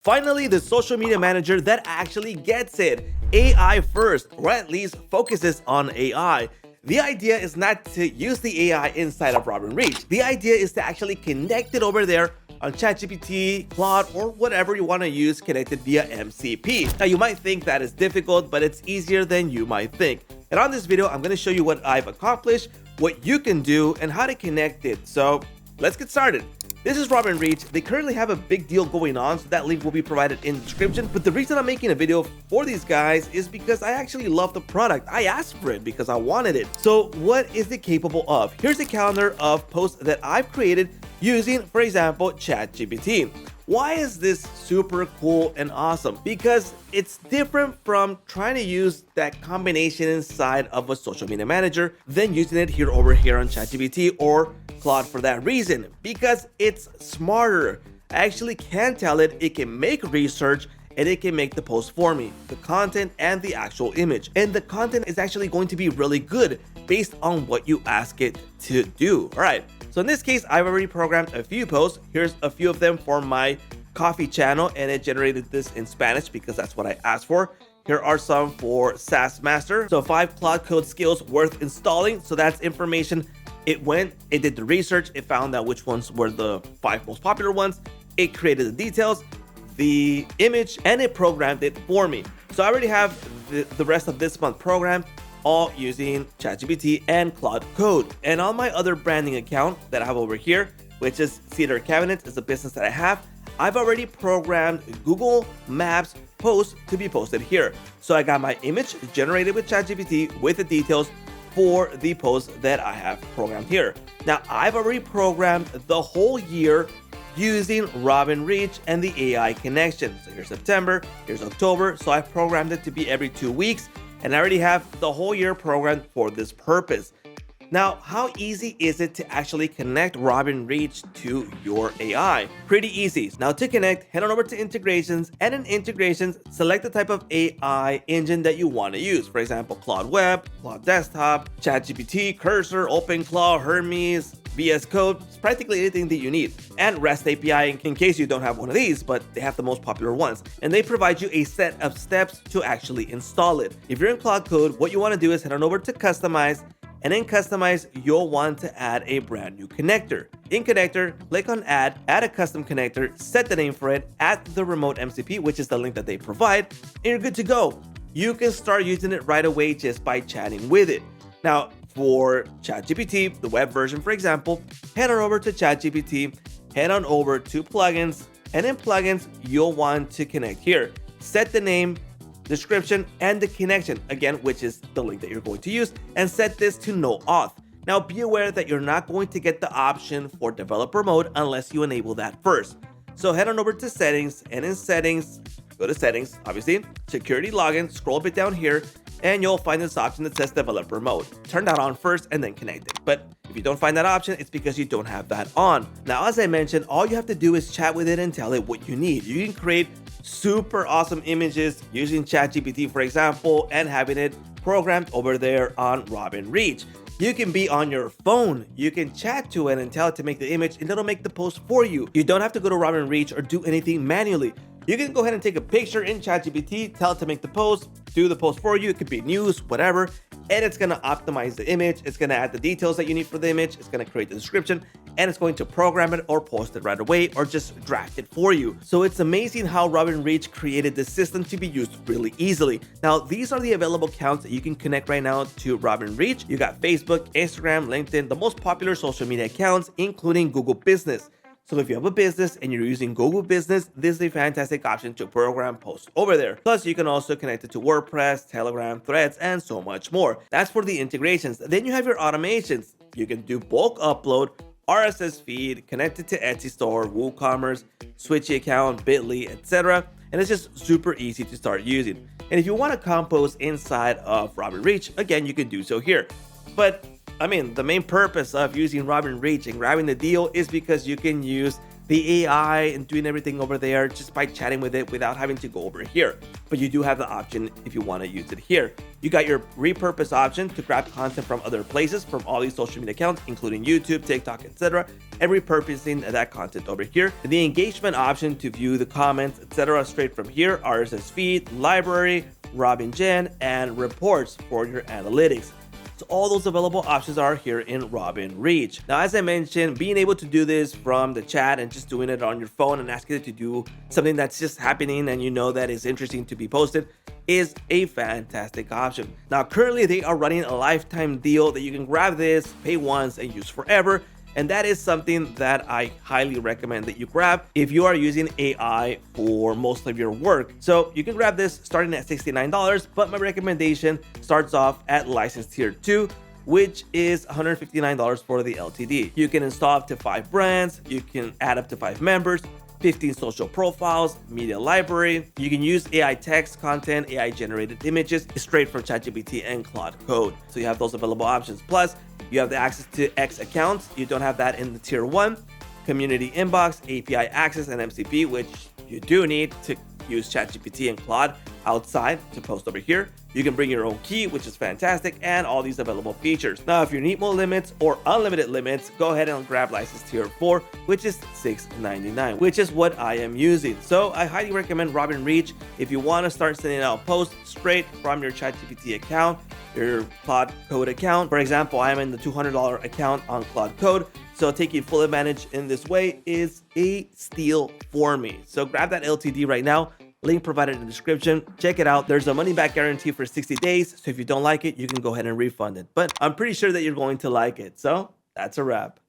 Finally, the social media manager that actually gets it. AI first, or at least focuses on AI. The idea is not to use the AI inside of RobinReach. The idea is to actually connect it over there on ChatGPT, Claude, or whatever you want to use connected via MCP. Now, you might think that is difficult, but it's easier than you might think. And on this video, I'm going to show you what I've accomplished, what you can do, and how to connect it. So let's get started. This is RobinReach. They currently have a big deal going on, so that link will be provided in the description. But the reason I'm making a video for these guys is because I actually love the product. I asked for it because I wanted it. So what is it capable of? Here's a calendar of posts that I've created using, for example, ChatGPT. Why is this super cool and awesome? Because it's different from trying to use that combination inside of a social media manager than using it over here on ChatGPT or Claude for that reason, because it's smarter. I actually can tell it can make research and it can make the post for me, the content and the actual image. And the content is actually going to be really good based on what you ask it to do. All right. So in this case, I've already programmed a few posts. Here's a few of them for my coffee channel, and it generated this in Spanish because that's what I asked for. Here are some for SaaS Master. So 5 Claude Code skills worth installing. So that's information. It did the research, it found out which ones were the 5 most popular ones. It created the details, the image, and it programmed it for me. So I already have the rest of this month programmed, all using ChatGPT and Claude Code. And on my other branding account that I have over here, which is Cedar Cabinet, is a business that I have, I've already programmed Google Maps posts to be posted here. So I got my image generated with ChatGPT with the details for the posts that I have programmed here. Now, I've already programmed the whole year using RobinReach and the AI connection. So here's September, here's October. So I programmed it to be every 2 weeks, and I already have the whole year programmed for this purpose. Now, how easy is it to actually connect RobinReach to your AI? Pretty easy. Now to connect, head on over to integrations, and in integrations, select the type of AI engine that you want to use. For example, Claude Web, Claude Desktop, ChatGPT, Cursor, OpenClaw, Hermes, VS Code, it's practically anything that you need. And REST API in case you don't have one of these, but they have the most popular ones. And they provide you a set of steps to actually install it. If you're in Claude Code, what you want to do is head on over to Customize, and in Customize, you'll want to add a brand new connector. In Connector, click on add a custom connector, set the name for it, add the remote MCP, which is the link that they provide, and you're good to go. You can start using it right away just by chatting with it. Now, for ChatGPT, the web version, for example, head on over to ChatGPT, head on over to plugins, and in plugins, you'll want to connect here. Set the name, description, and the connection, again, which is the link that you're going to use, and set this to no auth. Now be aware that you're not going to get the option for developer mode unless you enable that first. So head on over to settings, and in settings, go to settings, obviously, security login, scroll a bit down here, and you'll find this option that says developer mode. Turn that on first and then connect it. But if you don't find that option, it's because you don't have that on. Now, as I mentioned, all you have to do is chat with it and tell it what you need. You can create super awesome images using ChatGPT, for example, and having it programmed over there on RobinReach. You can be on your phone, you can chat to it and tell it to make the image, and it'll make the post for you. You don't have to go to RobinReach or do anything manually. You can go ahead and take a picture in ChatGPT, tell it to make the post, do the post for you. It could be news, whatever, and it's gonna optimize the image. It's gonna add the details that you need for the image. It's gonna create the description, and it's going to program it or post it right away or just draft it for you. So it's amazing how RobinReach created this system to be used really easily. Now, these are the available accounts that you can connect right now to RobinReach. You got Facebook, Instagram, LinkedIn, the most popular social media accounts, including Google Business. So if you have a business and you're using Google Business, this is a fantastic option to program posts over there. Plus, you can also connect it to WordPress, Telegram, Threads, and so much more. That's for the integrations. Then you have your automations. You can do bulk upload, RSS feed, connect it to Etsy store, WooCommerce, Switchy account, Bitly, etc. And it's just super easy to start using. And if you want to compose inside of RobinReach, again, you can do so here. But I mean, the main purpose of using RobinReach and grabbing the deal is because you can use the AI and doing everything over there just by chatting with it without having to go over here. But you do have the option if you want to use it here. You got your repurpose option to grab content from other places, from all these social media accounts, including YouTube, TikTok, etc., and repurposing that content over here. And the engagement option to view the comments, etc., straight from here, RSS feed, library, Robin Gen, and reports for your analytics. So all those available options are here in RobinReach. Now, as I mentioned, being able to do this from the chat and just doing it on your phone and asking it to do something that's just happening and you know that is interesting to be posted is a fantastic option. Now, currently they are running a lifetime deal that you can grab this, pay once, and use forever. And that is something that I highly recommend that you grab if you are using AI for most of your work. So you can grab this starting at $69, but my recommendation starts off at license tier 2, which is $159 for the LTD. You can install up to 5 brands, you can add up to 5 members, 15 social profiles, media library. You can use AI text content, AI generated images straight from ChatGPT and Claude Code. So you have those available options. Plus, you have the access to X accounts. You don't have that in the tier 1. Community inbox, API access, and MCP, which you do need to use ChatGPT and Claude outside to post over here. You can bring your own key, which is fantastic, and all these available features. Now, if you need more limits or unlimited limits, go ahead and grab license tier 4, which is $6.99, which is what I am using. So I highly recommend RobinReach if you want to start sending out posts straight from your ChatGPT account, your Claude Code account. For example, I am in the $200 account on Claude Code. So taking full advantage in this way is a steal for me. So grab that LTD right now. Link provided in the description. Check it out. There's a money back guarantee for 60 days. So if you don't like it, you can go ahead and refund it. But I'm pretty sure that you're going to like it. So that's a wrap.